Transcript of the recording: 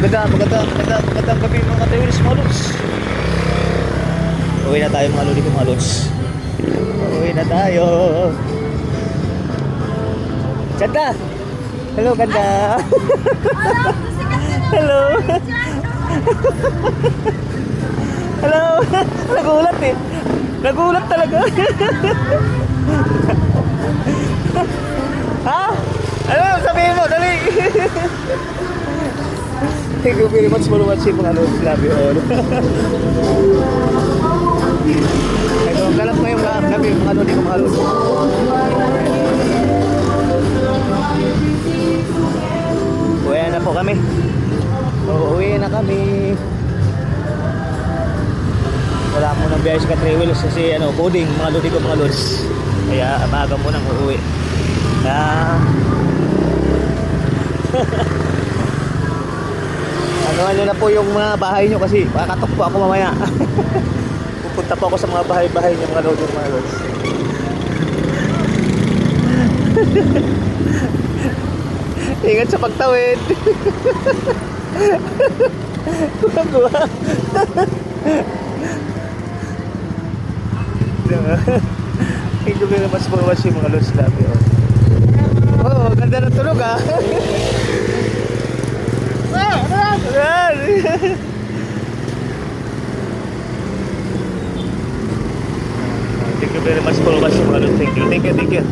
Magandang gabi mga katiwilis mga lods. Uwi na tayo mga lodi ko mga lods. Uwi na tayo. Ganda! Hello, ganda! Hello! Hello! Nagulat eh. Nagulat talaga. Ha? Ano? Sabihin mo, dali! Thank you very much for watching mga lods. Love you all. Ito, galap ngayong gabi mga lodi ko mga lods. Uwi na po kami. Uuwi na kami. Wala mo nang biyahe sa 3 wheels kasi coding mga lodi ko mga lods. Kaya maaga mo nang uuwi. Ano na po yung mga bahay nyo kasi kakatok po ako mamaya. Pupunta po ako sa mga bahay-bahay nyo mga lodi mga lods. Ingat sa pagtawid. Kuha-kuha. Thank you very much for watching mga lods. Love you all. Oh, ganda ng tulog ah. Thank you very much for watching mga lods. Thank you.